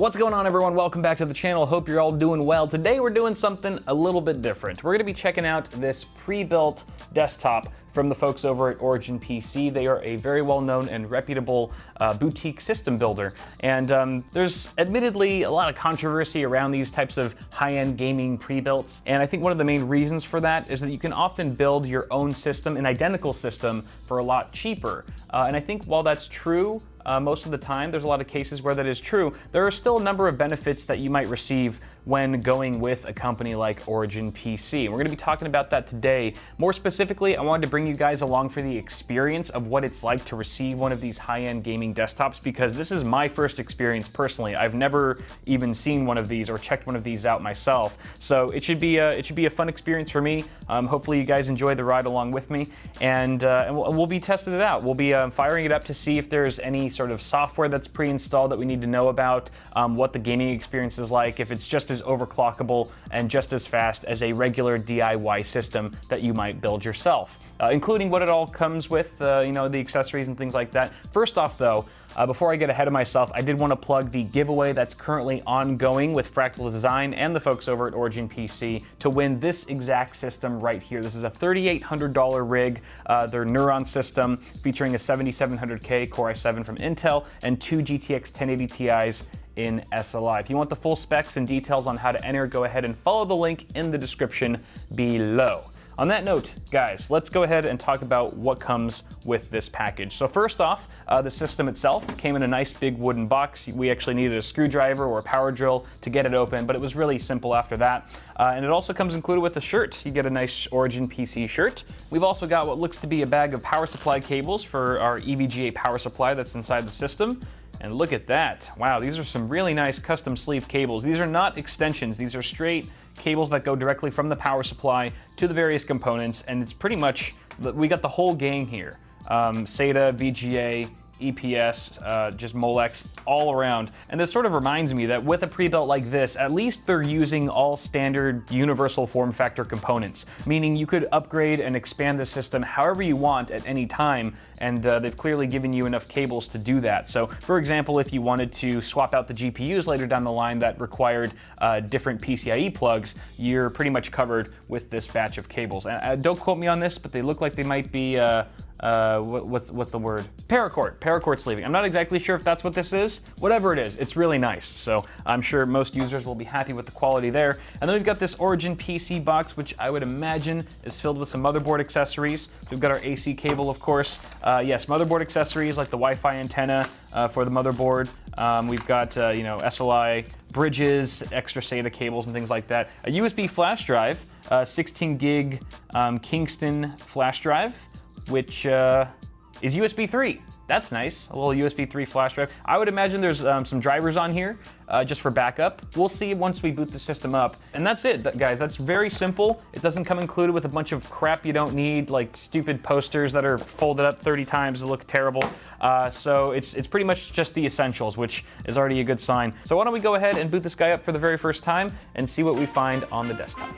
What's going on, everyone? Welcome back to the channel. Hope you're all doing well. Today we're doing something a little bit different. We're going to be checking out this pre-built desktop from the folks over at Origin PC. They are a very well-known and reputable boutique system builder. And there's admittedly a lot of controversy around these types of high-end gaming pre-builts. And I think one of the main reasons for that is that you can often build your own system, an identical system, for a lot cheaper. And I think while that's true, most of the time, there's a lot of cases where that is true, there are still a number of benefits that you might receive when going with a company like Origin PC. We're going to be talking about that today. More specifically, I wanted to bring you guys along for the experience of what it's like to receive one of these high-end gaming desktops, because this is my first experience personally. I've never even seen one of these or checked one of these out myself. So it should be a fun experience for me. Hopefully you guys enjoy the ride along with me, and we'll be testing it out. We'll be firing it up to see if there's any sort of software that's pre-installed that we need to know about, what the gaming experience is like, if it's just as overclockable and just as fast as a regular DIY system that you might build yourself, including what it all comes with, you know, the accessories and things like that. First off though, before I get ahead of myself, I did want to plug the giveaway that's currently ongoing with Fractal Design and the folks over at Origin PC to win this exact system right here. This is a $3,800 rig, their Neuron system, featuring a 7700K Core i7 from Intel and two GTX 1080 Ti's in SLI. If you want the full specs and details on how to enter, go ahead and follow the link in the description below. On that note, guys, let's go ahead and talk about what comes with this package. So first off, the system itself came in a nice big wooden box. We actually needed a screwdriver or a power drill to get it open, but it was really simple after that. And it also comes included with a shirt. You get a nice Origin PC shirt. We've also got what looks to be a bag of power supply cables for our EVGA power supply that's inside the system. And look at that. Wow, these are some really nice custom sleeve cables. These are not extensions. These are straight cables that go directly from the power supply to the various components. And it's pretty much, we got the whole gang here. SATA, VGA, EPS, just Molex, all around. And this sort of reminds me that with a pre-built like this, at least they're using all standard universal form factor components, meaning you could upgrade and expand the system however you want at any time, and they've clearly given you enough cables to do that. So for example, if you wanted to swap out the GPUs later down the line that required different PCIe plugs, you're pretty much covered with this batch of cables. And don't quote me on this, but they look like they might be what's the word? Paracord sleeving. I'm not exactly sure if that's what this is. Whatever it is, it's really nice. So I'm sure most users will be happy with the quality there. And then we've got this Origin PC box, which I would imagine is filled with some motherboard accessories. We've got our AC cable, of course. Yes, motherboard accessories like the Wi-Fi antenna for the motherboard. We've got, you know, SLI bridges, extra SATA cables and things like that. A USB flash drive, 16 gig Kingston flash drive, which is USB 3. That's nice, a little USB 3 flash drive. I would imagine there's some drivers on here just for backup. We'll see once we boot the system up. And that's it, guys. That's very simple. It doesn't come included with a bunch of crap you don't need, like stupid posters that are folded up 30 times to look terrible. So it's pretty much just the essentials, which is already a good sign. So why don't we go ahead and boot this guy up for the very first time and see what we find on the desktop.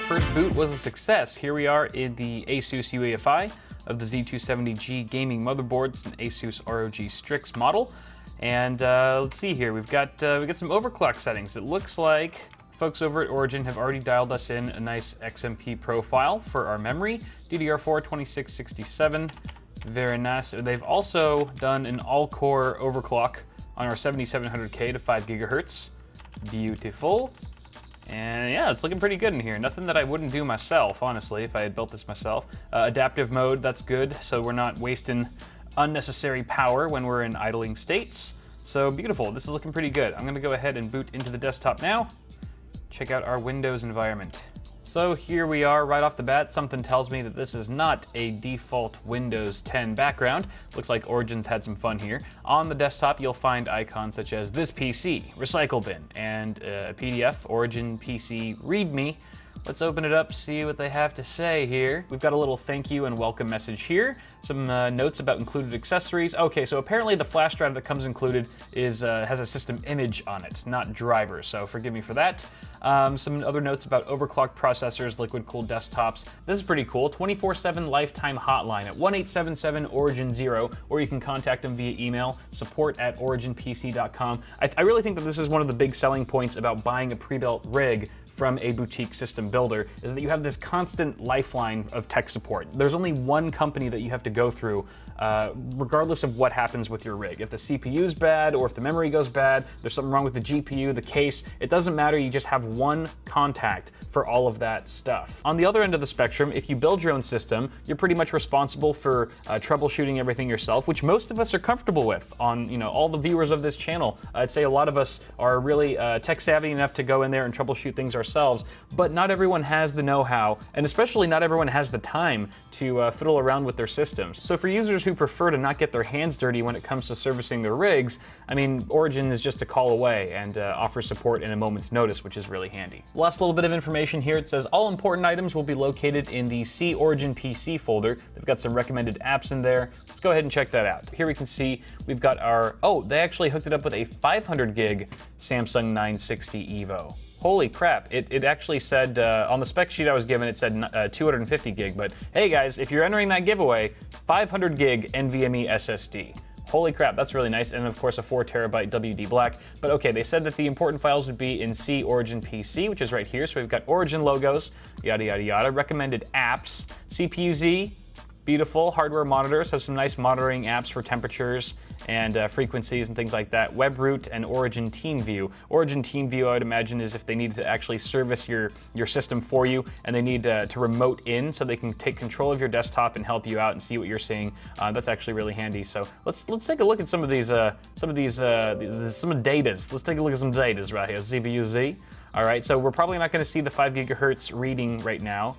First boot was a success. Here we are in the ASUS UEFI of the Z270G gaming motherboard. It's an ASUS ROG Strix model. And let's see here, we've got some overclock settings. It looks like folks over at Origin have already dialed us in a nice XMP profile for our memory, DDR4 2667. Very nice. They've also done an all-core overclock on our 7700K to 5 gigahertz. Beautiful. And yeah, it's looking pretty good in here. Nothing that I wouldn't do myself, honestly, if I had built this myself. Adaptive mode, that's good, so we're not wasting unnecessary power when we're in idling states. So beautiful, this is looking pretty good. I'm gonna go ahead and boot into the desktop now. Check out our Windows environment. So here we are right off the bat. Something tells me that this is not a default Windows 10 background. Looks like Origin's had some fun here. On the desktop, you'll find icons such as this PC, Recycle Bin, and a PDF, Origin PC README. Let's open it up, see what they have to say here. We've got a little thank you and welcome message here. Some notes about included accessories. Okay, so apparently the flash drive that comes included is has a system image on it, not driver, so forgive me for that. Some other notes about overclocked processors, liquid-cooled desktops. This is pretty cool. 24/7 lifetime hotline at 1-877-ORIGIN-0, or you can contact them via email, support@originpc.com. I really think that this is one of the big selling points about buying a pre-built rig from a boutique system builder, is that you have this constant lifeline of tech support. There's only one company that you have to go through, regardless of what happens with your rig. If the CPU's bad, or if the memory goes bad, there's something wrong with the GPU, the case, it doesn't matter, you just have one contact for all of that stuff. On the other end of the spectrum, if you build your own system, you're pretty much responsible for troubleshooting everything yourself, which most of us are comfortable with. On all the viewers of this channel, I'd say a lot of us are really tech savvy enough to go in there and troubleshoot things ourselves, but not everyone has the know-how, and especially not everyone has the time to fiddle around with their systems. So for users who prefer to not get their hands dirty when it comes to servicing their rigs, I mean, Origin is just a call away and offers support in a moment's notice, which is really handy. Last little bit of information here. It says all important items will be located in the C Origin PC folder. They've got some recommended apps in there. Let's go ahead and check that out. Here we can see we've got our, oh, they actually hooked it up with a 500 gig Samsung 960 EVO. Holy crap, it actually said, on the spec sheet I was given, it said 250 gig, but hey guys, if you're entering that giveaway, 500 gig NVMe SSD. Holy crap, that's really nice, and of course a 4 terabyte WD Black. But okay, they said that the important files would be in C Origin PC, which is right here, so we've got Origin logos, yada yada yada, recommended apps, CPU-Z, beautiful hardware monitors, so some nice monitoring apps for temperatures and frequencies and things like that. WebRoot and Origin TeamView. Origin TeamView, I would imagine, is if they need to actually service your system for you and they need to remote in so they can take control of your desktop and help you out and see what you're seeing. That's actually really handy. So let's take a look at some of these datas. Let's take a look at some datas right here. CPU-Z. All right, so we're probably not going to see the 5 gigahertz reading right now.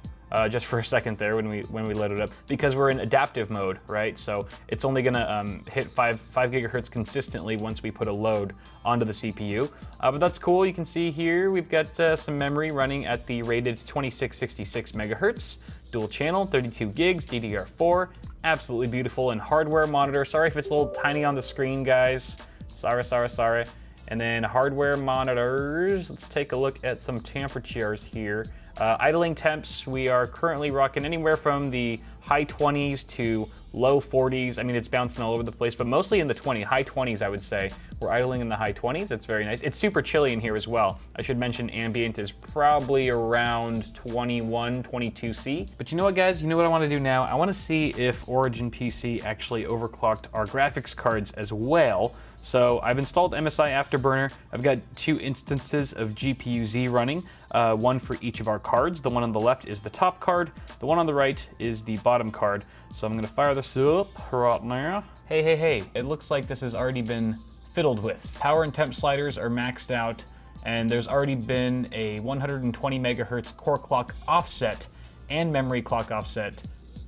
Just for a second there when we load it up, because we're in adaptive mode, right? So it's only gonna hit 5 gigahertz consistently once we put a load onto the CPU. But that's cool. You can see here we've got some memory running at the rated 2666 megahertz, dual channel, 32 gigs, DDR4, absolutely beautiful. And hardware monitor. Sorry if it's a little tiny on the screen, guys. Sorry. And then hardware monitors. Let's take a look at some temperatures here. Idling temps, we are currently rocking anywhere from the high 20s to low 40s. I mean, it's bouncing all over the place, but mostly in the high 20s, I would say. We're idling in the high 20s. It's very nice. It's super chilly in here as well. I should mention ambient is probably around 21, 22 C. But you know what, guys? You know what I want to do now? I want to see if Origin PC actually overclocked our graphics cards as well. So I've installed MSI Afterburner. I've got 2 instances of GPU-Z running, one for each of our cards. The one on the left is the top card. The one on the right is the bottom card. So I'm gonna fire this up right now. Hey, it looks like this has already been fiddled with. Power and temp sliders are maxed out, and there's already been a 120 megahertz core clock offset and memory clock offset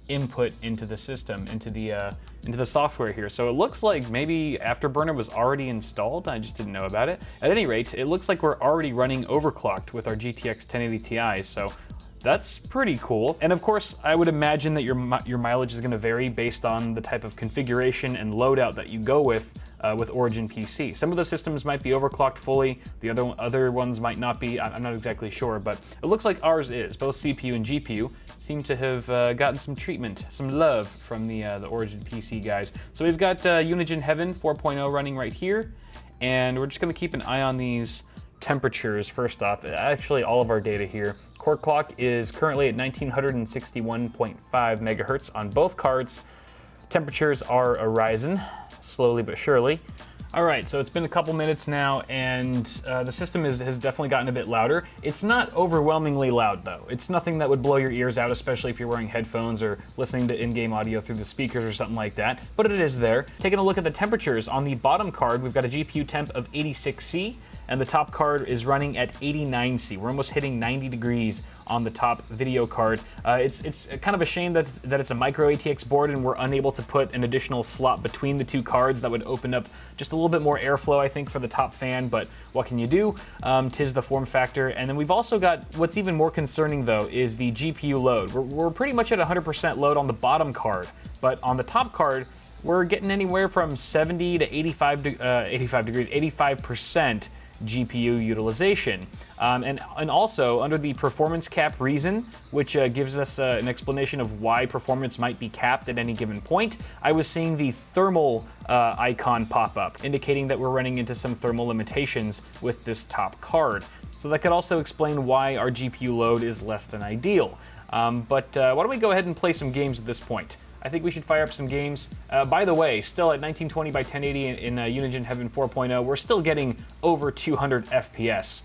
input into the system, into the software here. So it looks like maybe Afterburner was already installed. I just didn't know about it. At any rate, it looks like we're already running overclocked with our GTX 1080 Ti. So that's pretty cool. And of course, I would imagine that your mileage is going to vary based on the type of configuration and loadout that you go with Origin PC. Some of the systems might be overclocked fully, the other ones might not be. I'm not exactly sure, but it looks like ours is. Both CPU and GPU seem to have gotten some treatment, some love from the Origin PC guys. So we've got Unigine Heaven 4.0 running right here, and we're just going to keep an eye on these temperatures first off. Actually, all of our data here. Core clock is currently at 1961.5 megahertz on both cards. Temperatures are rising, slowly but surely. All right, so it's been a couple minutes now, and the system has definitely gotten a bit louder. It's not overwhelmingly loud, though. It's nothing that would blow your ears out, especially if you're wearing headphones or listening to in-game audio through the speakers or something like that, but it is there. Taking a look at the temperatures, on the bottom card, we've got a GPU temp of 86C, and the top card is running at 89C. We're almost hitting 90 degrees on the top video card. It's kind of a shame that it's a micro ATX board and we're unable to put an additional slot between the two cards that would open up just a little bit more airflow, I think, for the top fan, but what can you do? Tis the form factor. And then we've also got, what's even more concerning though, is the GPU load. We're pretty much at 100% load on the bottom card, but on the top card, we're getting anywhere from 70 to 85% GPU utilization. And also, under the performance cap reason, which gives us an explanation of why performance might be capped at any given point, I was seeing the thermal icon pop up, indicating that we're running into some thermal limitations with this top card. So that could also explain why our GPU load is less than ideal. But why don't we go ahead and play some games at this point? I think we should fire up some games. By the way, still at 1920 by 1080 in Unigine Heaven 4.0, we're still getting over 200 FPS.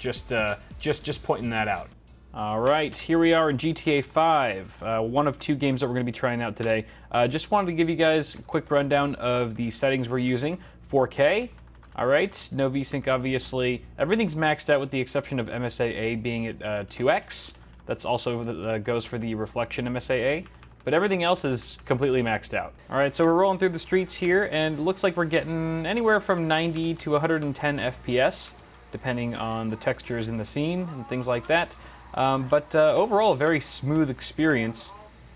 Just pointing that out. All right, here we are in GTA 5, one of two games that we're going to be trying out today. Just wanted to give you guys a quick rundown of the settings we're using. 4K, all right, no VSync obviously. Everything's maxed out with the exception of MSAA being at 2x. That's also goes for the reflection MSAA. But everything else is completely maxed out. All right, so we're rolling through the streets here, and it looks like we're getting anywhere from 90 to 110 FPS, depending on the textures in the scene and things like that. But overall, a very smooth experience.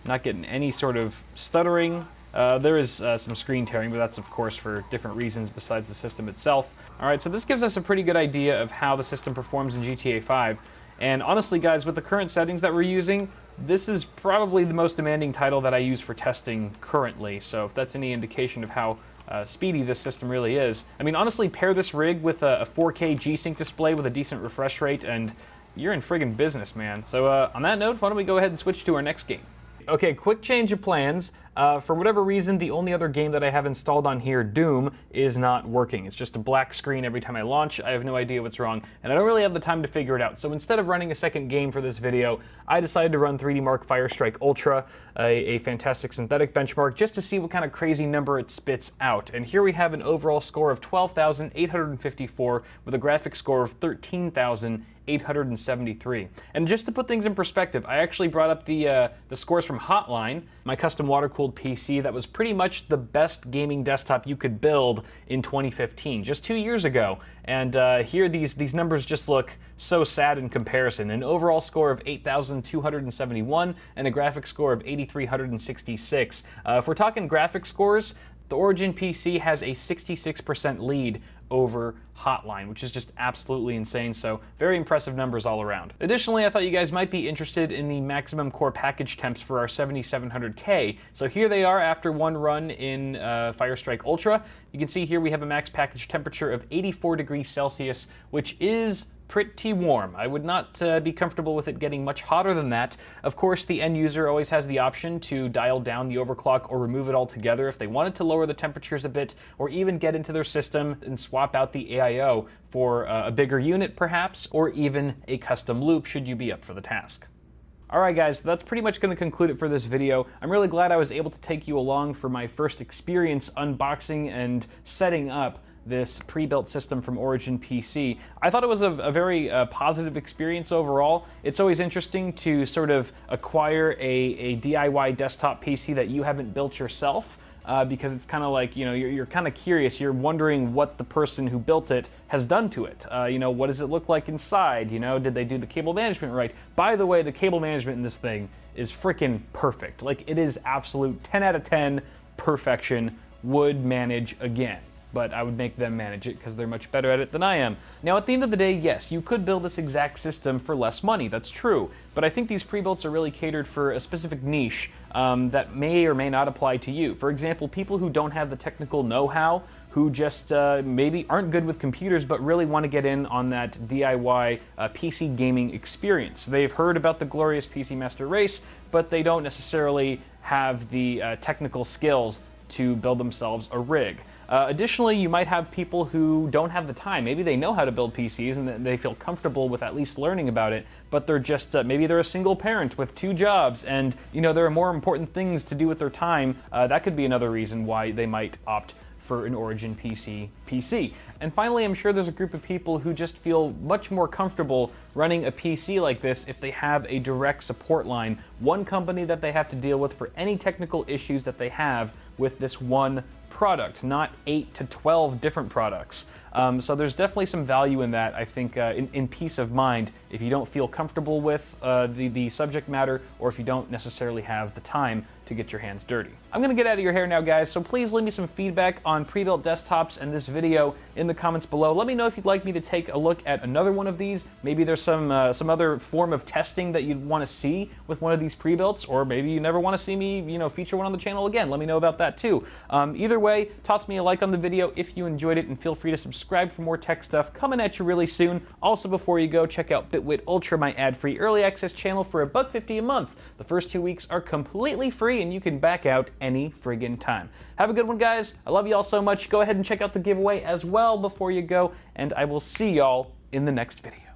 Not getting any sort of stuttering. There is some screen tearing, but that's of course for different reasons besides the system itself. All right, so this gives us a pretty good idea of how the system performs in GTA 5. And honestly, guys, with the current settings that we're using, this is probably the most demanding title that I use for testing currently. So if that's any indication of how speedy this system really is. I mean, honestly, pair this rig with a 4K G-Sync display with a decent refresh rate, and you're in friggin' business, man. So on that note, why don't we go ahead and switch to our next game? Okay, quick change of plans. For whatever reason, the only other game that I have installed on here, Doom, is not working. It's just a black screen every time I launch. I have no idea what's wrong, and I don't really have the time to figure it out. So instead of running a second game for this video, I decided to run 3D Mark Firestrike Ultra, a fantastic synthetic benchmark, just to see what kind of crazy number it spits out. And here we have an overall score of 12,854 with a graphics score of 13,873. And just to put things in perspective, I actually brought up the scores from Hotline, my custom water-cooled PC that was pretty much the best gaming desktop you could build in 2015, just 2 years ago. And here these numbers just look so sad in comparison. An overall score of 8,271 and a graphics score of 8,366. If we're talking graphics scores, the Origin PC has a 66% lead over Hotline, which is just absolutely insane, so very impressive numbers all around. Additionally, I thought you guys might be interested in the maximum core package temps for our 7700K. So here they are after one run in Firestrike Ultra. You can see here we have a max package temperature of 84 degrees Celsius, which is pretty warm. I would not be comfortable with it getting much hotter than that. Of course, the end user always has the option to dial down the overclock or remove it altogether if they wanted to lower the temperatures a bit, or even get into their system and swap out the AIO for a bigger unit perhaps, or even a custom loop should you be up for the task. Alright guys, that's pretty much going to conclude it for this video. I'm really glad I was able to take you along for my first experience unboxing and setting up this pre-built system from Origin PC. I thought it was a very positive experience overall. It's always interesting to sort of acquire a DIY desktop PC that you haven't built yourself, because it's kind of like, you know, you're kind of curious. You're wondering what the person who built it has done to it. You know, what does it look like inside? You know, did they do the cable management right? By the way, the cable management in this thing is freaking perfect. Like, it is absolute 10 out of 10 perfection. Would manage again. But I would make them manage it because they're much better at it than I am. Now, at the end of the day, yes, you could build this exact system for less money, that's true. But I think these pre-builts are really catered for a specific niche that may or may not apply to you. For example, people who don't have the technical know-how, who just maybe aren't good with computers but really want to get in on that DIY PC gaming experience. They've heard about the glorious PC Master Race, but they don't necessarily have the technical skills to build themselves a rig. Additionally, you might have people who don't have the time. Maybe they know how to build PCs and they feel comfortable with at least learning about it, but they're just, maybe they're a single parent with 2 jobs and, you know, there are more important things to do with their time. That could be another reason why they might opt for an Origin PC. And finally, I'm sure there's a group of people who just feel much more comfortable running a PC like this if they have a direct support line, one company that they have to deal with for any technical issues that they have with this one product, not 8 to 12 different products. So there's definitely some value in that, I think, in peace of mind if you don't feel comfortable with the subject matter, or if you don't necessarily have the time to get your hands dirty. I'm gonna get out of your hair now, guys, so please leave me some feedback on pre-built desktops and this video in the comments below. Let me know if you'd like me to take a look at another one of these. Maybe there's some other form of testing that you'd want to see with one of these pre-builts, or maybe you never want to see me, feature one on the channel again. Let me know about that too. Either way, toss me a like on the video if you enjoyed it, and feel free to subscribe for more tech stuff coming at you really soon. Also, before you go, check out Bitwit Ultra, my ad-free early access channel, for $1.50 a month. The first 2 weeks are completely free, and you can back out any friggin' time. Have a good one, guys. I love you all so much. Go ahead and check out the giveaway as well before you go, and I will see y'all in the next video.